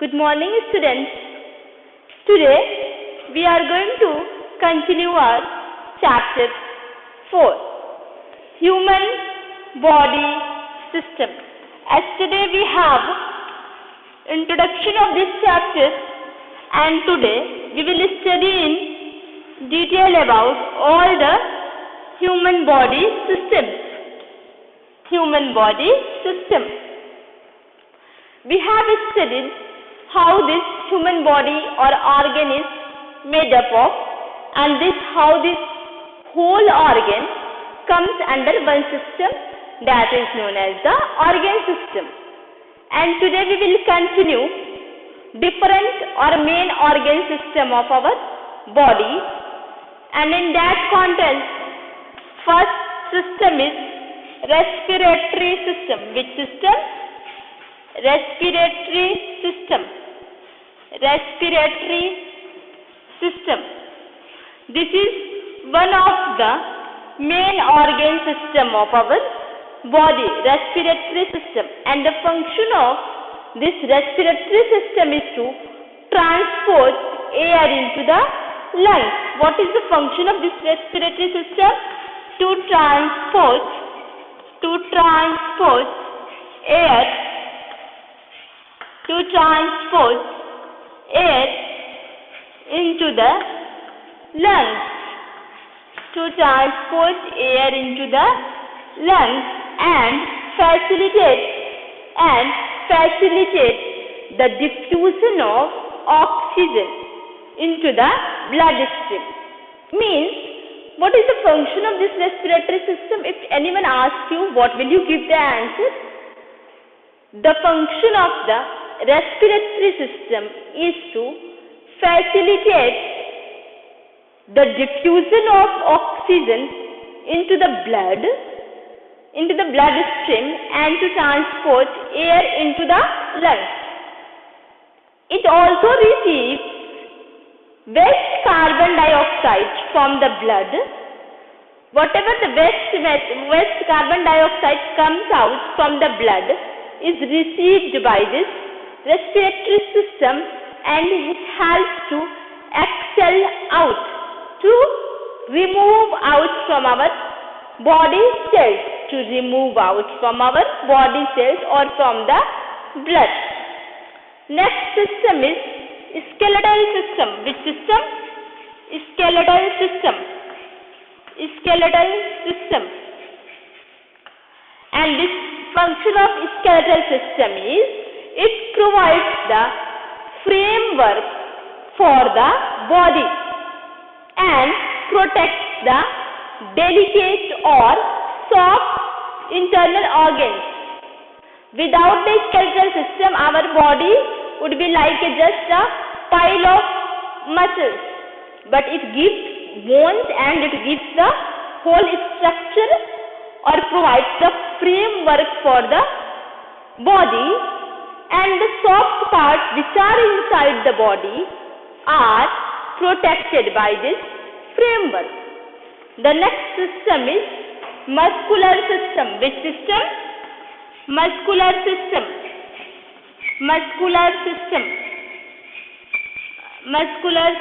Good morning, students. Today we are going to continue our chapter 4, Human Body System. As today we have introduction of this chapter, and today we will study in detail about all the human body systems. Human body system. We have studied how this human body or organ is made up of, and how this whole organ comes under one system, that is known as the organ system. And today we will continue different or main organ system of our body, and in that context, first system is respiratory system. Which system? Respiratory system. Respiratory system. This is one of the main organ system of our body, respiratory system, and the function of this respiratory system is to transport air into the lungs. What is the function of this respiratory system? To transport air into the lungs. To transport air into the lungs and facilitate the diffusion of oxygen into the bloodstream. Means, what is the function of this respiratory system? If anyone asks you, what will you give the answer? The function of the respiratory system is to facilitate the diffusion of oxygen into the bloodstream, and to transport air into the lungs. It also receives waste carbon dioxide from the blood. Whatever the waste carbon dioxide comes out from the blood is received by this respiratory system, and it helps to exhale out, to remove out from our body cells, or from the blood. Next system is skeletal system. Which system? Skeletal system. And this function of skeletal system is, it provides the framework for the body and protects the delicate or soft internal organs. Without the skeletal system, our body would be like just a pile of muscles, but it gives bones and it gives the whole structure or provides the framework for the body, and the soft parts which are inside the body are protected by this framework. The next system is muscular system. Which system? Muscular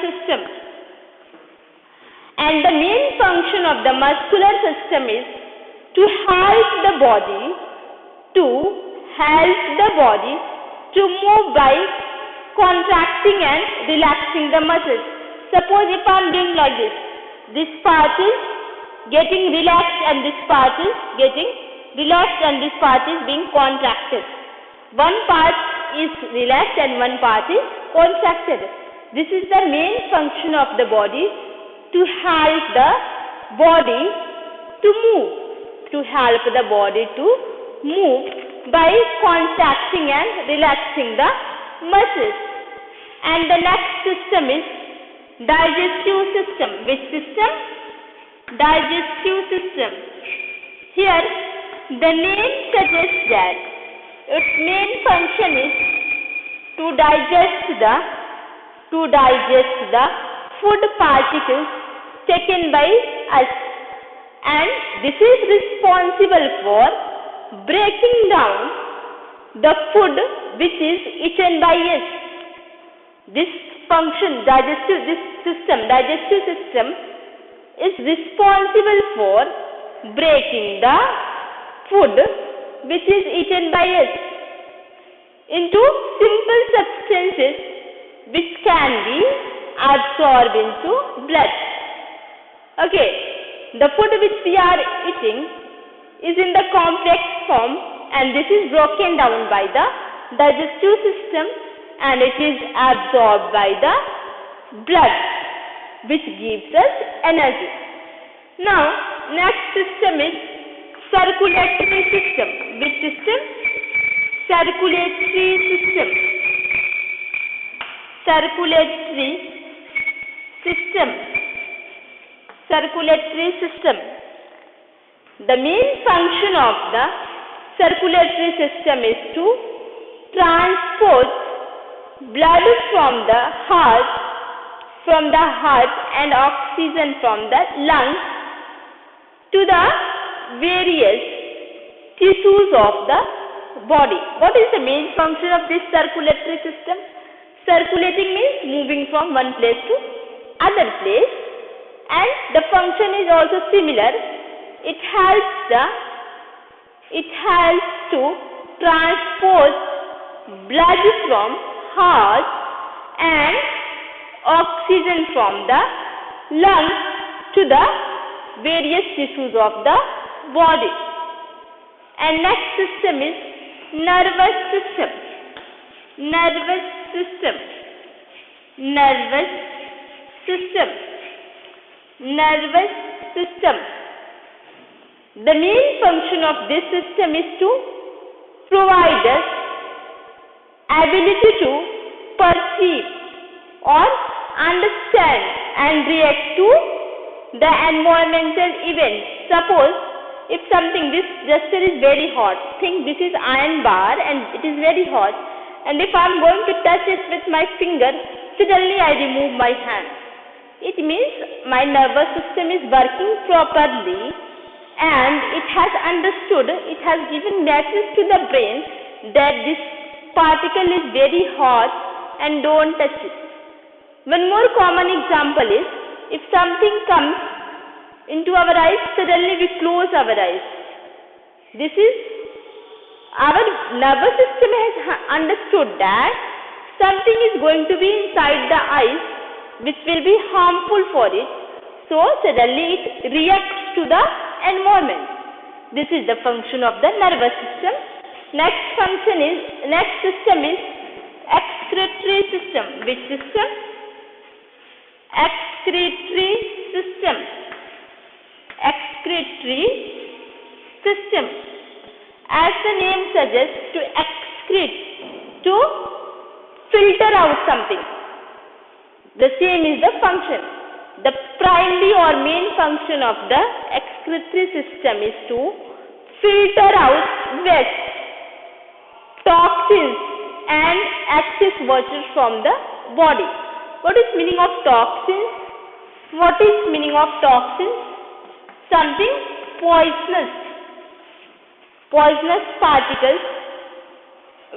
system. And the main function of the muscular system is to help the body to move by contracting and relaxing the muscles. Suppose if I am doing like this part is getting relaxed and this part is getting relaxed and this part is being contracted. One part is relaxed and one part is contracted. This is the main function of the body, to help the body to move, by contracting and relaxing the muscles. And the next system is digestive system. Which system? Digestive system. Here the name suggests that its main function is to digest the food particles taken by us, and this is responsible for breaking down the food which is eaten by us. This function, digestive system is responsible for breaking the food which is eaten by us into simple substances which can be absorbed into blood. Okay, the food which we are eating is in the complex form, and this is broken down by the digestive system and it is absorbed by the blood, which gives us energy. Now, next system is circulatory system. Which system? Circulatory system. Circulatory system. Circulatory system. The main function of the circulatory system is to transport blood from the heart and oxygen from the lungs to the various tissues of the body. What is the main function of this circulatory system? Circulating means moving from one place to other place, and the function is also similar. It helps to transport blood from heart and oxygen from the lungs to the various tissues of the body. And next system is nervous system. Nervous system. Nervous system. Nervous system. The main function of this system is to provide us ability to perceive or understand and react to the environmental events. Suppose if something, this duster is very hot, think this is iron bar and it is very hot, and if I am going to touch it with my finger, suddenly I remove my hand. It means my nervous system is working properly and it has understood, it has given message to the brain that this particle is very hot and don't touch it. One more common example is, if something comes into our eyes, suddenly we close our eyes. This is, our nervous system has understood that something is going to be inside the eyes which will be harmful for it. So suddenly it reacts to the environment. This is the function of the nervous system. Next system is excretory system. Which system? Excretory system. Excretory system. As the name suggests, to excrete, to filter out something. The same is the function. The primary or main function of the excretory system is to filter out waste, toxins and excess water from the body. What is meaning of toxins? What is meaning of toxins? Something poisonous. Poisonous particles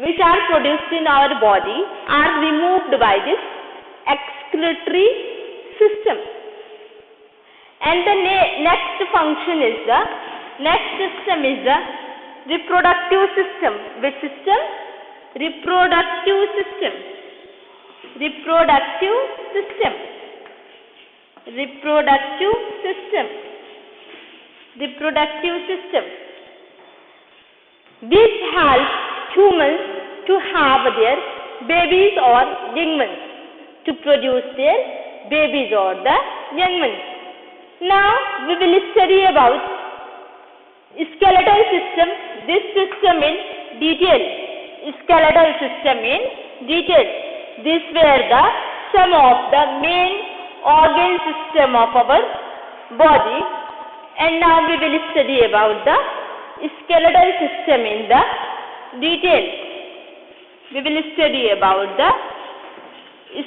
which are produced in our body are removed by this excretory system. And the next system is the reproductive system. Which system? Reproductive system. Reproductive system. Reproductive system. Reproductive system. This helps humans to have their babies or young ones, to produce their babies or the young ones. Now we will study about skeletal system. This system in detail. Skeletal system in detail. These were the some of the main organ system of our body, and now we will study about the skeletal system in the detail. We will study about the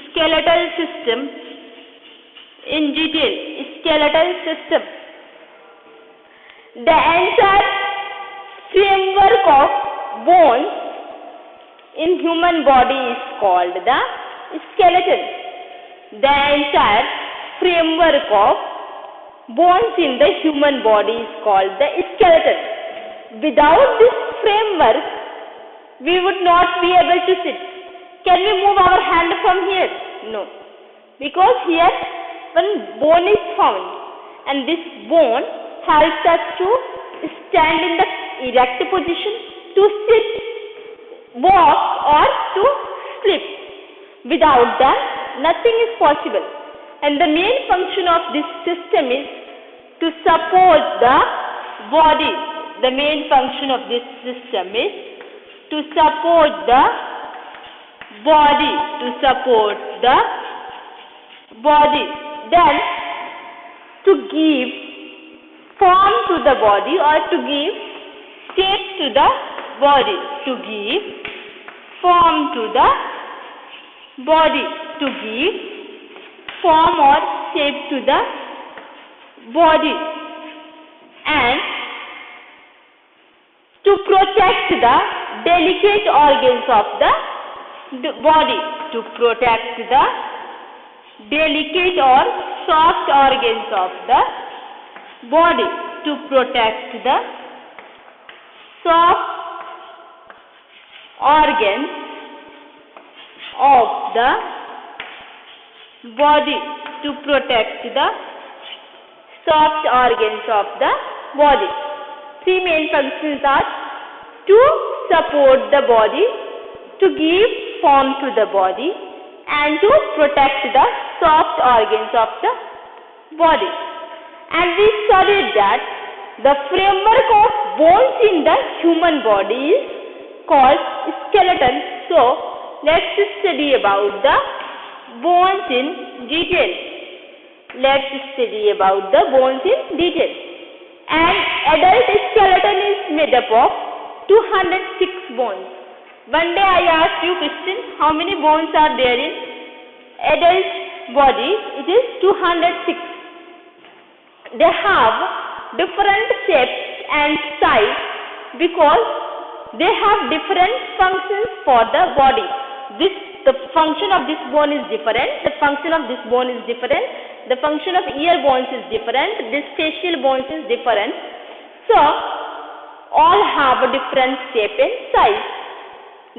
skeletal system in detail. Skeletal system. The entire framework of bones in human body is called the skeleton. The entire framework of bones in the human body is called the skeleton. Without this framework, we would not be able to sit. Can we move our hand from here? No. Because here one bone is found, and this bone helps us to stand in the erect position, to sit, walk, or to sleep. Without that, nothing is possible. And the main function of this system is to support the body. The main function of this system is to support the body. To support the body. Then, to give form to the body, or to give shape to the body. To give form to the body. To give form or shape to the body. And to protect the delicate organs of the body. To protect the delicate or soft organs of the body. To protect the soft organs of the body. To protect the soft organs of the body. Three main functions are to support the body, to give form to the body, and to protect the soft organs of the body. And we studied that the framework of bones in the human body is called skeleton. So, let's study about the bones in detail. Let's study about the bones in detail. An adult skeleton is made up of 206 bones. One day I asked you question, how many bones are there in adult body? It is 206. They have different shapes and size because they have different functions for the body. The function of this bone is different. The function of this bone is different. The function of ear bones is different. This facial bones is different. So, all have a different shape and size.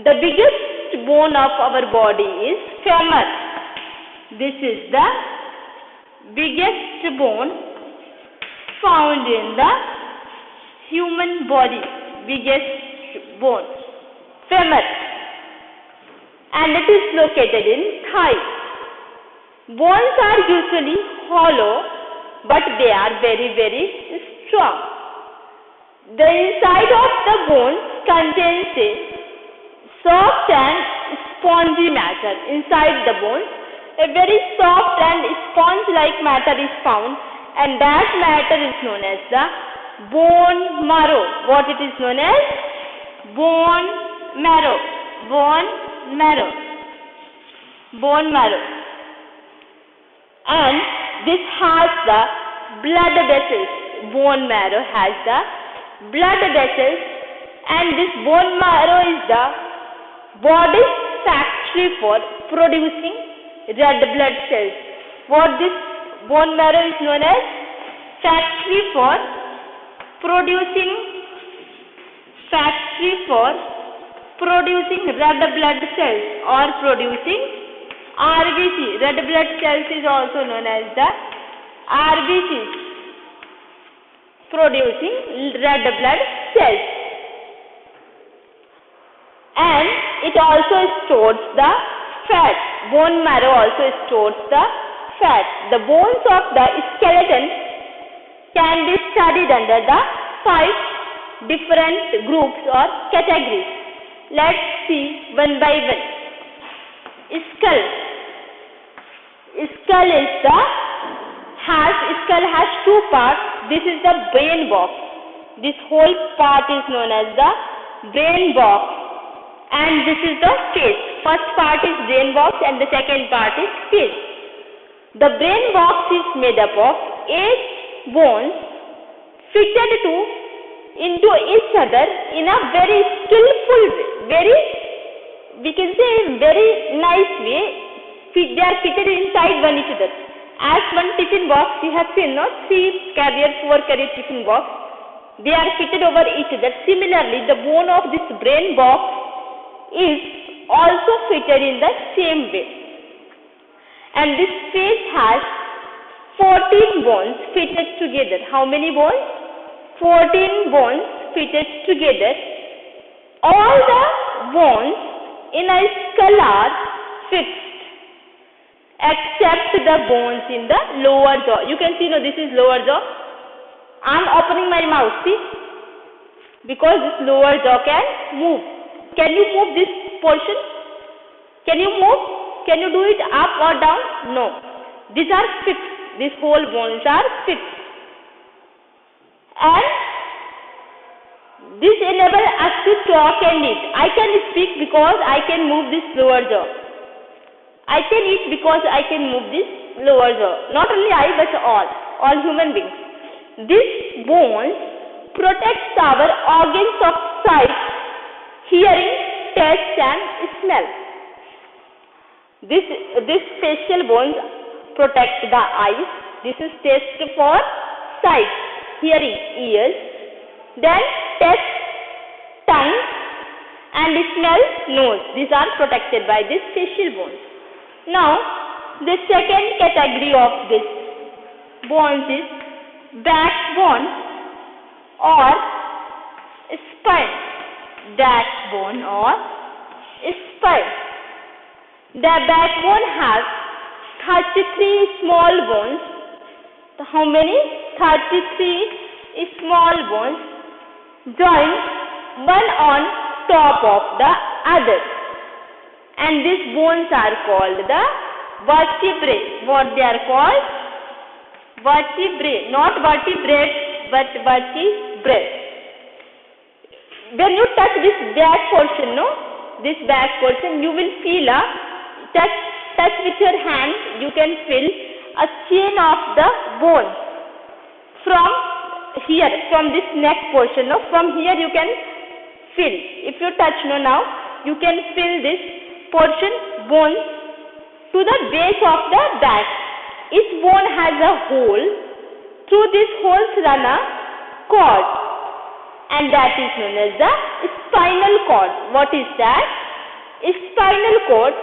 The biggest bone of our body is femur. This is the biggest bone found in the human body. Biggest bone. Femur. And it is located in thigh. Bones are usually hollow, but they are very, very strong. The inside of the bones contains a soft and spongy matter. Inside the bones, a very soft and sponge-like matter is found, and that matter is known as the bone marrow. What it is known as? Bone marrow. Bone marrow. Bone marrow. And this has the blood vessels. Bone marrow has the blood vessels, and this bone marrow is the body's factory for producing red blood cells. What this bone marrow is known as? Factory for producing red blood cells, or producing RBC. Red blood cells is also known as the RBCs, producing red blood cells. And it also stores the fat. Bone marrow also stores the fat. The bones of the skeleton can be studied under the 5 different groups or categories. Let's see one by one. Skull. Skull has 2 parts. This is the brain box. This whole part is known as the brain box, and this is the face. First part is brain box and the second part is face. The brain box is made up of 8 bones fitted into each other in a very skillful way, very nice way they are fitted inside one each other. As one tiffin box, you have seen, no? 3 carrier, 4 carrier tiffin box. They are fitted over each other. Similarly, the bone of this brain box is also fitted in the same way. And this face has 14 bones fitted together. How many bones? 14 bones fitted together. All the bones in a skull are fixed except the bones in the lower jaw. You can see, no, this is lower jaw. I am opening my mouth, see, because this lower jaw can move. Can you move this portion? Can you move? Can you do it up or down? No. These are fixed. These whole bones are fixed. And this enables us to talk and eat. I can speak because I can move this lower jaw. I can eat because I can move this lower jaw. Not only I, but all human beings. This bones protects our organs of sight, hearing, taste and smell. This facial bones protect the eyes. This is taste for sight, hearing, ears. Then taste, tongue and smell, nose. These are protected by this facial bones. Now, the second category of this bones is backbone or spine. Backbone or spine. The backbone has 33 small bones. How many? 33 small bones joined one on top of the other. And these bones are called the vertebrae. What they are called? Vertebrae. Not vertebrates, but vertebrae. When you touch this back portion, no? This back portion, you will feel touch with your hand, you can feel a chain of the bones from here, from this neck portion, no? From here you can feel. If you touch, no, now, you can feel this portion, bones, to the base of the back. Each bone has a hole. Through this holes run a cord, and that is known as the spinal cord. What is that? Spinal cord,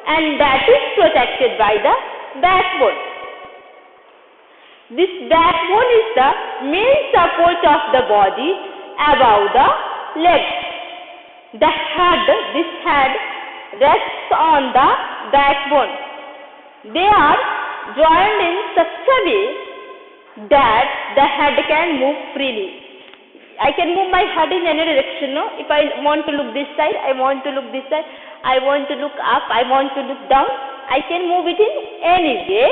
and that is protected by the backbone. This backbone is the main support of the body above the legs. The head, this head rests on the backbone. They are joined in such a way that the head can move freely. I can move my head in any direction, no? If I want to look this side, I want to look this side, I want to look up, I want to look down, I can move it in any way.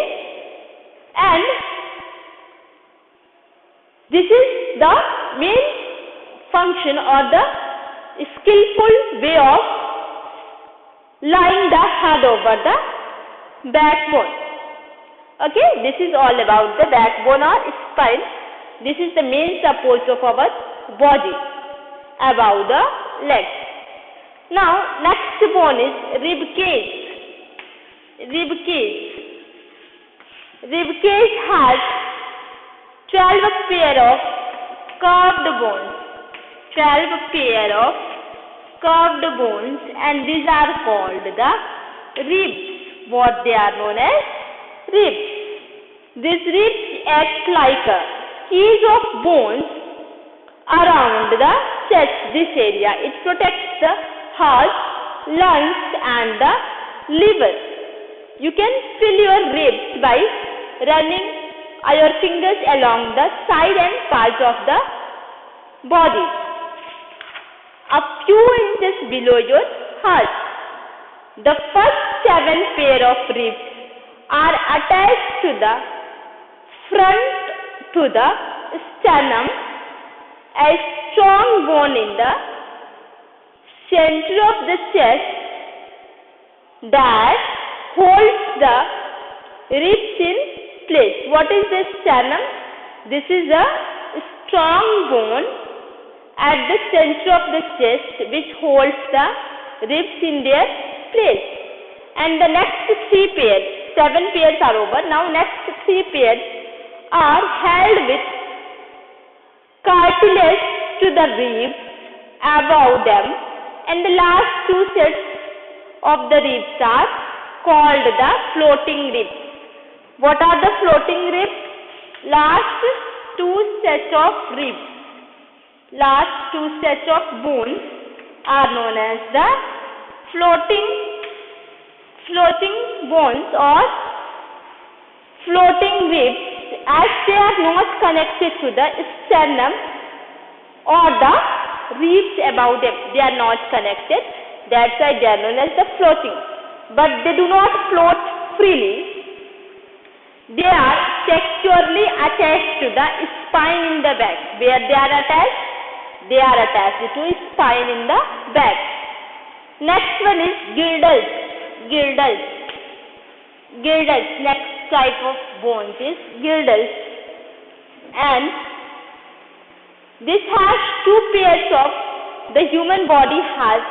And this is the main function or the skillful way of lying the head over the backbone. Okay, this is all about the backbone or spine. This is the main support of our body above the legs. Now, next bone is rib cage. Rib cage. Rib cage has 12 pair of curved bones. 12 pair of curved bones, and these are called the ribs. What they are known as? Ribs. These ribs act like a cage of bones around the chest, this area. It protects the heart, lungs and the liver. You can feel your ribs by running your fingers along the side and parts of the body, a few inches below your heart. The first 7 pair of ribs are attached to the front to the sternum, a strong bone in the center of the chest that holds the ribs in place. What is the sternum? This is a strong bone at the center of the chest which holds the ribs in their place. and the next 3 pairs, 7 pairs are over. Now next 3 pairs are held with cartilage to the ribs above them, and the last 2 sets of the ribs are called the floating ribs. What are the floating ribs? Last 2 sets of ribs, last 2 sets of bones are known as the floating bones or floating ribs, as they are not connected to the sternum or the ribs above them. They are not connected. That's why they are known as the floating. But they do not float freely. They are securely attached to the spine in the back. Where they are attached? They are attached to spine in the back. Next one is girdles. Next type of bones is girdles, and this has 2 pairs of, the human body has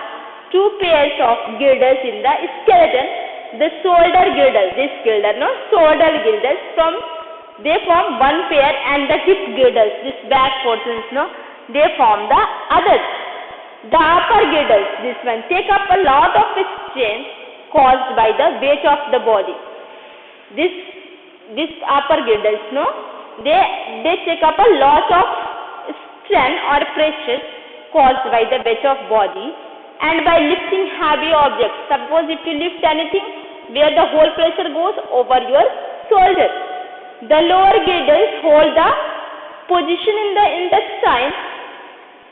2 pairs of girdles in the skeleton. The shoulder girdle, shoulder girdles, they form one pair, and the hip girdles, this back portions, they form the other. The upper girdles, this one, take up a lot of strain caused by the weight of the body. This upper girdles, they take up a lot of strain or pressure caused by the weight of body, and by lifting heavy objects. Suppose if you lift anything, where the whole pressure goes over your shoulder. The lower girdles hold the position in the intestine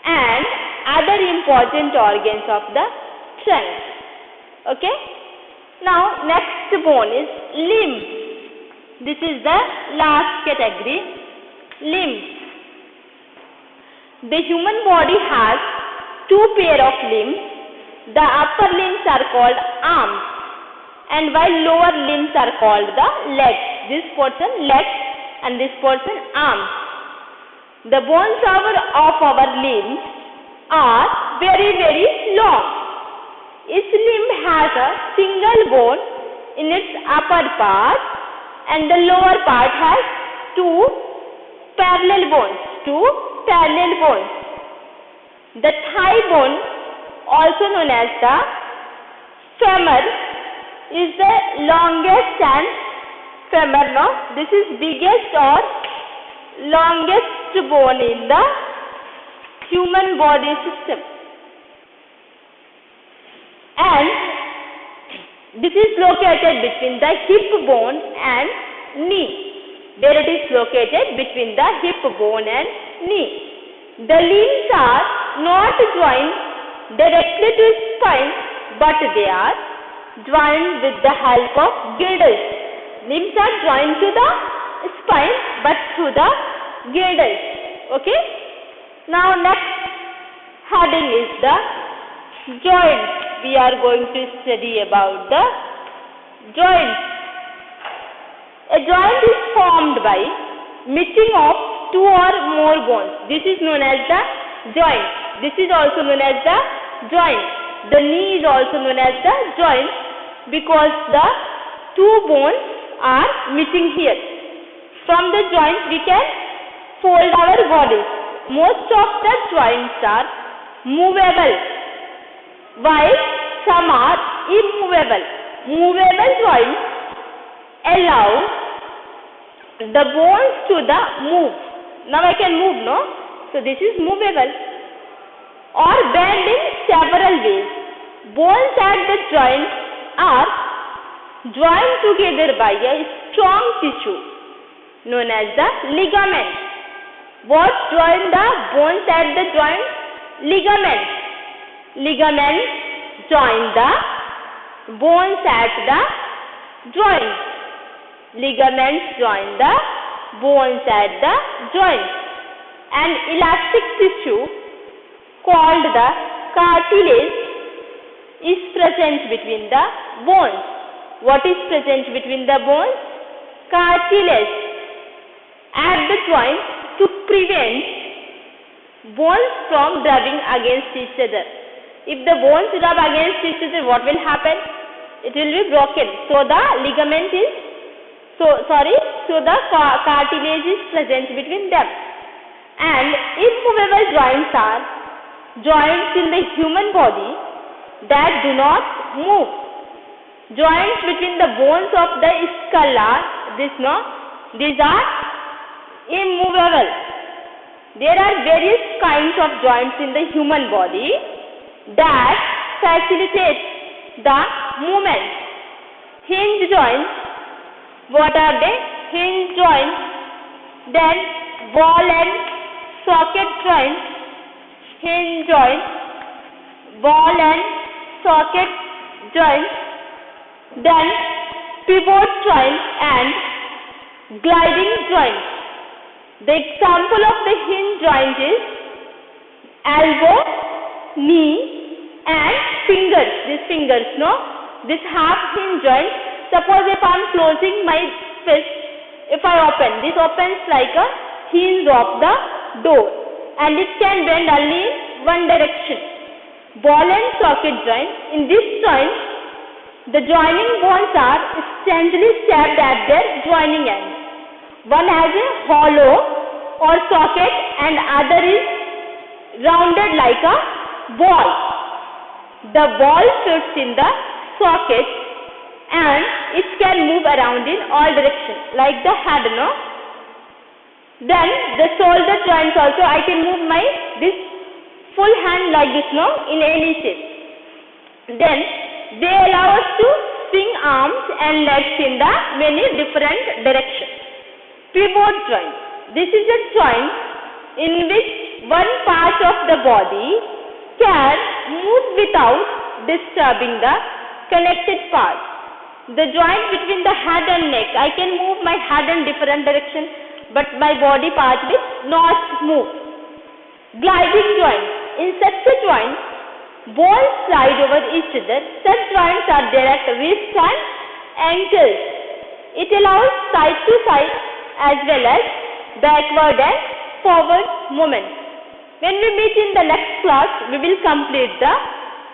and other important organs of the trunk. Okay. Now next bone is limbs. This is the last category, limbs. The human body has 2 pair of limbs. The upper limbs are called arms, and while lower limbs are called the legs. This portion legs and this portion arms. The bones of our limbs are very, very long. Each limb has a single bone in its upper part, and the lower part has 2 parallel bones. The thigh bone, also known as the femur, is the longest and this is biggest or longest bone in the human body system, and this is located between the hip bone and knee. There it is located between the hip bone and knee. The limbs are not joined directly to spine, but they are joined with the help of girdles. Limbs are joined to the spine, but through the girdles. Okay. Now next heading is the joints. We are going to study about the joints. A joint is formed by meeting of 2 or more bones. This is known as the joint. This is also known as the joint. The knee is also known as the joint because the 2 bones are meeting here. From the joint we can fold our bodies. Most of the joints are movable, while some are immovable. Movable joints allow the bones to the move. Now I can move, no? So this is movable. Or bend in several ways. Bones at the joint are joined together by a strong tissue known as the ligament. What join the bones at the joint? Ligaments. Ligaments join the bones at the joint. Ligaments join the bones at the joint. An elastic tissue called the cartilage is present between the bones. What is present between the bones? Cartilage at the joint to prevent bones from rubbing against each other. If the bones rub against each other, what will happen? it will be broken. So the ligament is, so the cartilage is present between them. And immovable joints are joints in the human body that do not move. Joints between the bones of the skull are, these are immovable. There are various kinds of joints in the human body that facilitate the movement. Hinge joints, what are they? Hinge joints, then ball and socket joints, hinge joints, ball and socket joints, then pivot joints and gliding joints. The example of the hinge joint is elbow, knee and fingers. These fingers, this half hinge joint. Suppose if I am closing my fist, if I open, this opens like a hinge of the door and it can bend only in one direction. Ball and socket joint. In this joint, the joining bones are strangely stabbed at their joining ends. One has a hollow or socket and other is rounded like a ball. The ball fits in the socket and it can move around in all directions like the head, Then the shoulder joints also, I can move this full hand like this, in any shape. Then they allow us to swing arms and legs in the many different directions. Pivot joint. This is a joint in which one part of the body can move without disturbing the connected parts. The joint between the head and neck, I can move my head in different directions, but my body part will not move. Gliding joint. In such a joint, bones slide over each other. Such joints are there at wrist and ankles. It allows side to side as well as backward and forward movement. When we meet in the next class, we will complete the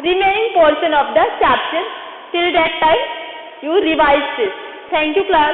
remaining portion of the chapter. Till that time, you revise this. Thank you, class.